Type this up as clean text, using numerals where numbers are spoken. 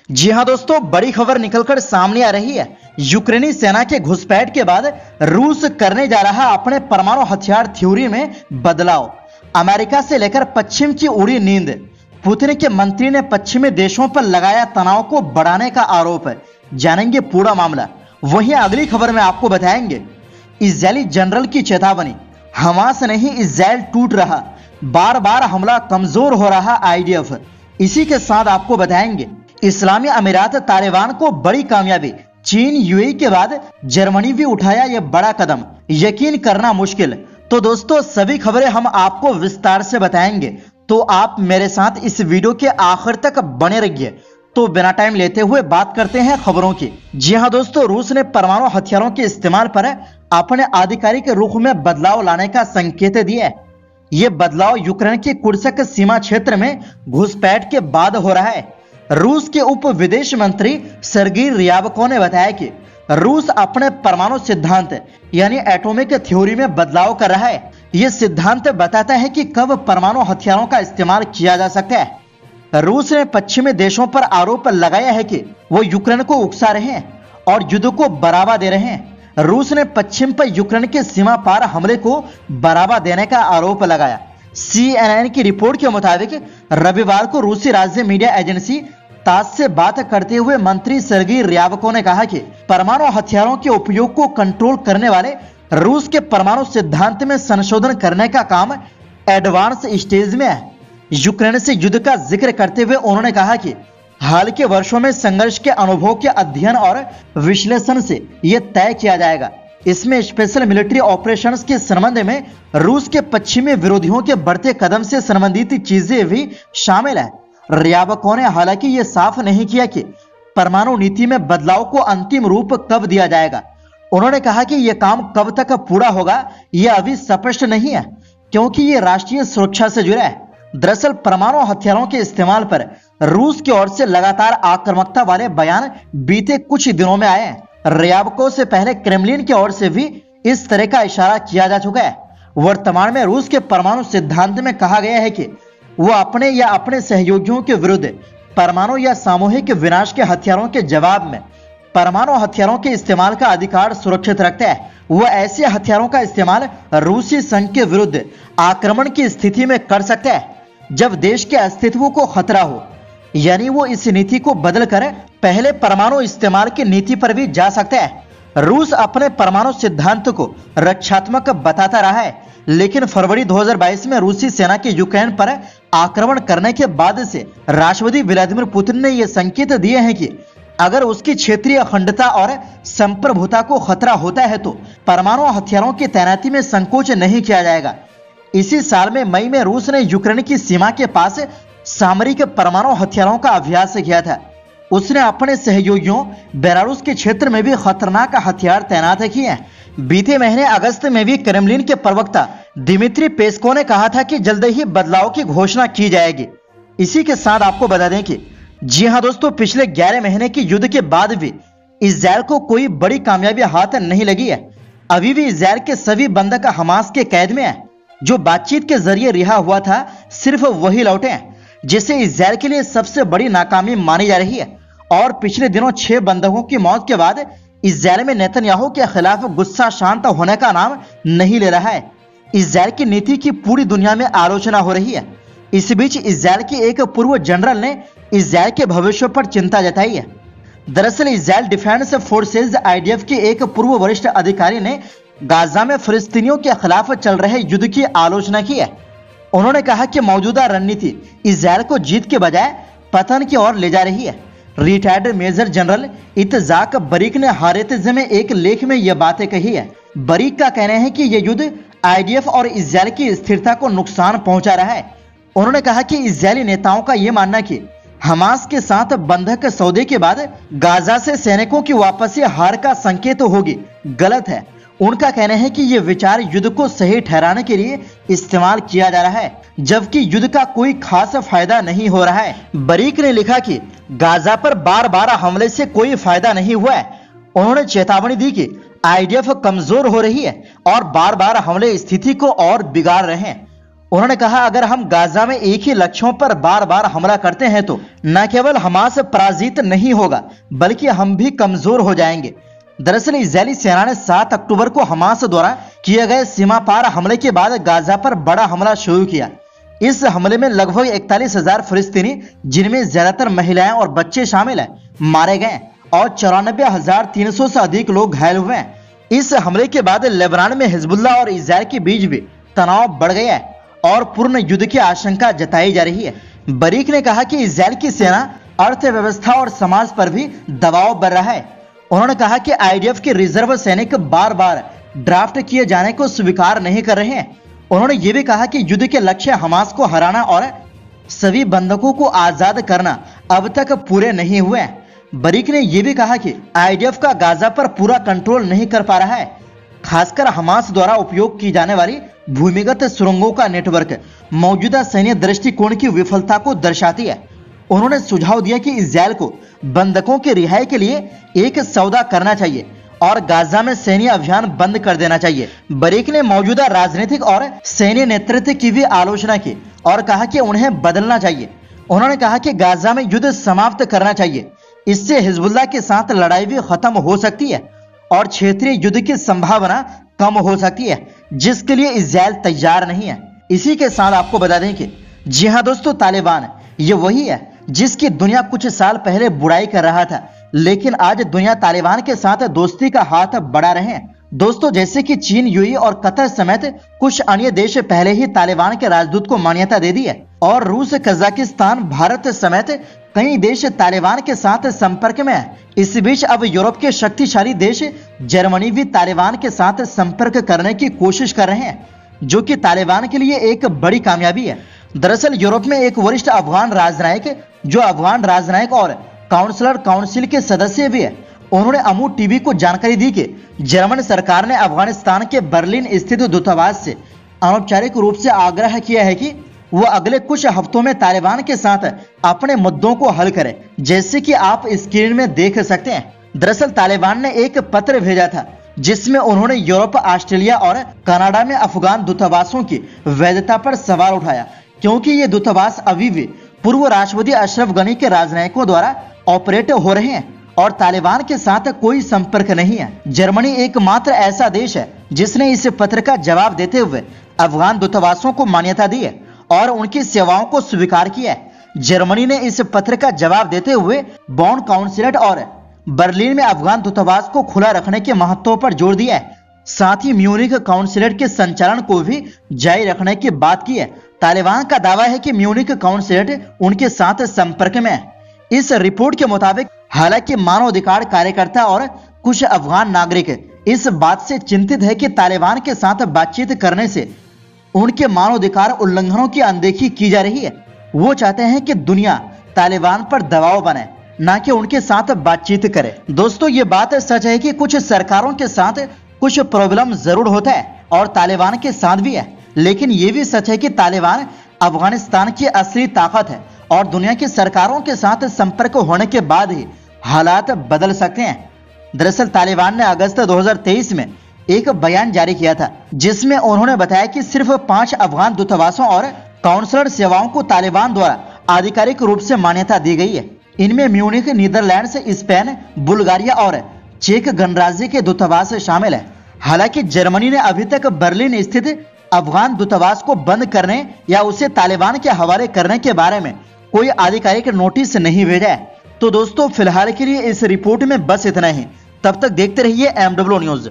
जी हां दोस्तों, बड़ी खबर निकलकर सामने आ रही है। यूक्रेनी सेना के घुसपैठ के बाद रूस करने जा रहा अपने परमाणु हथियार थ्योरी में बदलाव। अमेरिका से लेकर पश्चिम की उड़ी नींद। पुतिन के मंत्री ने पश्चिमी देशों पर लगाया तनाव को बढ़ाने का आरोप है। जानेंगे पूरा मामला। वहीं अगली खबर में आपको बताएंगे इजरायली जनरल की चेतावनी, हमास नहीं इजरायल टूट रहा, बार बार हमला कमजोर हो रहा आईडीएफ। इसी के साथ आपको बताएंगे इस्लामी अमीरात तालिबान को बड़ी कामयाबी, चीन यूएई के बाद जर्मनी भी उठाया यह बड़ा कदम, यकीन करना मुश्किल। तो दोस्तों सभी खबरें हम आपको विस्तार से बताएंगे, तो आप मेरे साथ इस वीडियो के आखिर तक बने रहिए। तो बिना टाइम लेते हुए बात करते हैं खबरों की। जी हां दोस्तों, रूस ने परमाणु हथियारों के इस्तेमाल पर अपने आधिकारिक रुख में बदलाव लाने का संकेत दिया है। यह बदलाव यूक्रेन के कुर्स्क सीमा क्षेत्र में घुसपैठ के बाद हो रहा है। रूस के उप विदेश मंत्री सर्गी रियाबको ने बताया कि रूस अपने परमाणु सिद्धांत यानी एटॉमिक थ्योरी में बदलाव कर रहा है। यह सिद्धांत बताता है कि कब परमाणु हथियारों का इस्तेमाल किया जा सकता है। रूस ने पश्चिमी देशों पर आरोप लगाया है कि वो यूक्रेन को उकसा रहे हैं और युद्ध को बढ़ावा दे रहे हैं। रूस ने पश्चिम पर यूक्रेन के सीमा पार हमले को बढ़ावा देने का आरोप लगाया। CNN की रिपोर्ट के मुताबिक रविवार को रूसी राज्य मीडिया एजेंसी तास से बात करते हुए मंत्री सर्गी रियाबको ने कहा कि परमाणु हथियारों के उपयोग को कंट्रोल करने वाले रूस के परमाणु सिद्धांत में संशोधन करने का काम एडवांस स्टेज में है। यूक्रेन से युद्ध का जिक्र करते हुए उन्होंने कहा कि हाल के वर्षों में संघर्ष के अनुभव के अध्ययन और विश्लेषण से यह तय किया जाएगा। इसमें स्पेशल मिलिट्री ऑपरेशंस के संबंध में रूस के पश्चिमी विरोधियों के बढ़ते कदम से संबंधित चीजें भी शामिल है। रियाबको ने हालांकि यह साफ नहीं किया कि परमाणु नीति में बदलाव को अंतिम रूप कब दिया जाएगा। उन्होंने कहा कि यह काम कब तक पूरा होगा यह अभी स्पष्ट नहीं है, क्योंकि यह राष्ट्रीय सुरक्षा से जुड़ा है। दरअसल परमाणु हथियारों के इस्तेमाल पर रूस की ओर से लगातार आक्रामकता वाले बयान बीते कुछ दिनों में आए हैं। रियाबको से पहले क्रेमलिन की ओर से भी इस तरह का इशारा किया जा चुका है। वर्तमान में रूस के परमाणु सिद्धांत में कहा गया है कि वो अपने या अपने सहयोगियों के विरुद्ध परमाणु या सामूहिक विनाश के हथियारों के जवाब में परमाणु हथियारों के इस्तेमाल का अधिकार सुरक्षित रखता है। वो ऐसे हथियारों का इस्तेमाल रूसी संघ के विरुद्ध आक्रमण की स्थिति में कर सकता है जब देश के अस्तित्व को खतरा हो, यानी वो इस नीति को बदलकर पहले परमाणु इस्तेमाल की नीति पर भी जा सकता है। रूस अपने परमाणु सिद्धांत को रक्षात्मक बताता रहा है, लेकिन फरवरी 2022 में रूसी सेना के यूक्रेन पर आक्रमण करने के बाद से राष्ट्रपति व्लादिमीर पुतिन ने यह संकेत दिए हैं कि अगर उसकी क्षेत्रीय अखंडता और संप्रभुता को खतरा होता है तो परमाणु हथियारों की तैनाती में संकोच नहीं किया जाएगा। इसी साल में मई में रूस ने यूक्रेन की सीमा के पास सामरिक परमाणु हथियारों का अभ्यास किया था। उसने अपने सहयोगियों बेलारूस के क्षेत्र में भी खतरनाक हथियार तैनात किए हैं। बीते महीने अगस्त में भी क्रेमलिन के प्रवक्ता दिमित्री पेस्को ने कहा था कि जल्द ही बदलाव की घोषणा की जाएगी। इसी के साथ आपको बता दें कि जी हां दोस्तों, पिछले 11 महीने की युद्ध के बाद भी इजरायल को कोई बड़ी कामयाबी हाथ नहीं लगी है। अभी भी इजरायल के सभी बंधक हमास के कैद में है। जो बातचीत के जरिए रिहा हुआ था सिर्फ वही लौटे हैं, जिसे इजरायल के लिए सबसे बड़ी नाकामी मानी जा रही है। और पिछले दिनों 6 बंधकों की मौत के बाद इजरायल में नेतन्याहू के खिलाफ गुस्सा शांत होने का नाम नहीं ले रहा है। इजरायल की नीति की पूरी दुनिया में आलोचना हो रही है। इस बीच इजरायल के एक पूर्व जनरल ने इजरायल के भविष्य पर चिंता जताई है। दरअसल इजरायल डिफेंस फोर्सेज आईडीएफ के एक पूर्व वरिष्ठ अधिकारी ने गाजा में फिलिस्तीनियों के खिलाफ चल रहे युद्ध की आलोचना की है। उन्होंने कहा कि मौजूदा रणनीति इजरायल को जीत के बजाय पतन की ओर ले जा रही है। रिटायर्ड मेजर जनरल इत्जाक बरीक ने हारेतज में एक लेख में यह बातें कही है। बरीक का कहना है कि यह युद्ध आईडीएफ और इजरायल की स्थिरता को नुकसान पहुंचा रहा है। उन्होंने कहा कि इजरायली नेताओं का यह मानना कि हमास के साथ बंधक सौदे के बाद गाजा से सैनिकों की वापसी हार का संकेत होगी, गलत है। उनका कहना है कि यह विचार युद्ध को सही ठहराने के लिए इस्तेमाल किया जा रहा है, जबकि युद्ध का कोई खास फायदा नहीं हो रहा है। बरीक ने लिखा कि गाजा पर बार बार हमले से कोई फायदा नहीं हुआ है। उन्होंने चेतावनी दी कि आईडीएफ कमजोर हो रही है और बार बार हमले स्थिति को और बिगाड़ रहे हैं। उन्होंने कहा, अगर हम गाजा में एक ही लक्ष्यों पर बार बार हमला करते हैं तो न केवल हमास पराजित नहीं होगा बल्कि हम भी कमजोर हो जाएंगे। दरअसल इजरायली सेना ने 7 अक्टूबर को हमास द्वारा किए गए सीमा पार हमले के बाद गाजा पर बड़ा हमला शुरू किया। इस हमले में लगभग 41,000 फिलिस्तीनी, जिनमें ज्यादातर महिलाएं और बच्चे शामिल हैं, मारे गए और 94,300 से अधिक लोग घायल हुए हैं। इस हमले के बाद लेबनान में हिजबुल्लाह और इजरायल के बीच भी तनाव बढ़ गया है और पूर्ण युद्ध की आशंका जताई जा रही है। बरीक ने कहा कि इजरायल की सेना अर्थव्यवस्था और समाज पर भी दबाव बढ़ रहा है। उन्होंने कहा कि आईडीएफ के रिजर्व सैनिक बार बार ड्राफ्ट किए जाने को स्वीकार नहीं कर रहे हैं। उन्होंने ये भी कहा कि युद्ध के लक्ष्य हमास को हराना और सभी बंधकों को आजाद करना अब तक पूरे नहीं हुए हैं। बरीक ने यह भी कहा कि आईडीएफ का गाजा पर पूरा कंट्रोल नहीं कर पा रहा है, खासकर हमास द्वारा उपयोग की जाने वाली भूमिगत सुरंगों का नेटवर्क मौजूदा सैन्य दृष्टिकोण की विफलता को दर्शाती है। उन्होंने सुझाव दिया कि इजरायल को बंधकों की रिहाई के लिए एक सौदा करना चाहिए और गाजा में सैन्य अभियान बंद कर देना चाहिए। बरीक ने मौजूदा राजनीतिक और सैन्य नेतृत्व की भी आलोचना की और कहा कि उन्हें बदलना चाहिए। उन्होंने कहा कि गाजा में युद्ध समाप्त करना चाहिए, इससे हिजबुल्लाह के साथ लड़ाई भी खत्म हो सकती है और क्षेत्रीय युद्ध की संभावना कम हो सकती है, जिसके लिए इजरायल तैयार नहीं है। इसी के साथ आपको बता दें कि जी हाँ दोस्तों, तालिबान ये वही है जिसकी दुनिया कुछ साल पहले बुराई कर रहा था, लेकिन आज दुनिया तालिबान के साथ दोस्ती का हाथ बढ़ा रहे हैं। दोस्तों, जैसे कि चीन, यूएई और कतर समेत कुछ अन्य देश पहले ही तालिबान के राजदूत को मान्यता दे दी है और रूस, कजाकिस्तान, भारत समेत कई देश तालिबान के साथ संपर्क में है। इस बीच अब यूरोप के शक्तिशाली देश जर्मनी भी तालिबान के साथ संपर्क करने की कोशिश कर रहे हैं, जो कि तालिबान के लिए एक बड़ी कामयाबी है। दरअसल यूरोप में एक वरिष्ठ अफगान राजनयिक, जो अफगान राजनयिक और काउंसलर काउंसिल के सदस्य भी है, उन्होंने अमू टीवी को जानकारी दी कि जर्मन सरकार ने अफगानिस्तान के बर्लिन स्थित दूतावास से अनौपचारिक रूप से आग्रह किया है कि वह अगले कुछ हफ्तों में तालिबान के साथ अपने मुद्दों को हल करे, जैसे कि आप स्क्रीन में देख सकते हैं। दरअसल तालिबान ने एक पत्र भेजा था जिसमें उन्होंने यूरोप, ऑस्ट्रेलिया और कनाडा में अफगान दूतावासों की वैधता पर सवाल उठाया, क्योंकि ये दूतावास अभी भी पूर्व राष्ट्रपति अशरफ गनी के राजनयिकों द्वारा ऑपरेट हो रहे हैं और तालिबान के साथ कोई संपर्क नहीं है। जर्मनी एकमात्र ऐसा देश है जिसने इस पत्र का जवाब देते हुए अफगान दूतावासों को मान्यता दी है और उनकी सेवाओं को स्वीकार किया है। जर्मनी ने इस पत्र का जवाब देते हुए बॉन काउंसिलेट और बर्लिन में अफगान दूतावास को खुला रखने के महत्व पर जोर दिया है। साथ ही म्यूनिख काउंसिलेट के संचालन को भी जारी रखने की बात की है। तालिबान का दावा है कि म्यूनिख काउंसिलेट उनके साथ संपर्क में है। इस रिपोर्ट के मुताबिक हालांकि मानवाधिकार कार्यकर्ता और कुछ अफगान नागरिक इस बात से चिंतित है कि तालिबान के साथ बातचीत करने से उनके मानवाधिकार उल्लंघनों की अनदेखी की जा रही है। वो चाहते हैं कि दुनिया तालिबान पर दबाव बनाए, ना कि उनके साथ बातचीत करे। दोस्तों, ये बात सच है कि कुछ सरकारों के साथ कुछ प्रॉब्लम जरूर होता है और तालिबान के साथ भी है, लेकिन ये भी सच है कि तालिबान अफगानिस्तान की असली ताकत है और दुनिया की सरकारों के साथ संपर्क होने के बाद ही हालात बदल सकते हैं। दरअसल तालिबान ने अगस्त 2023 में एक बयान जारी किया था जिसमें उन्होंने बताया कि सिर्फ 5 अफगान दूतावासों और काउंसलर सेवाओं को तालिबान द्वारा आधिकारिक रूप से मान्यता दी गई है। इनमें म्यूनिख, नीदरलैंड्स, स्पेन, बुल्गारिया और चेक गणराज्य के दूतावास शामिल है। हालांकि जर्मनी ने अभी तक बर्लिन स्थित अफगान दूतावास को बंद करने या उसे तालिबान के हवाले करने के बारे में कोई आधिकारिक नोटिस नहीं भेजा है। तो दोस्तों, फिलहाल के लिए इस रिपोर्ट में बस इतना ही। तब तक देखते रहिए MW न्यूज।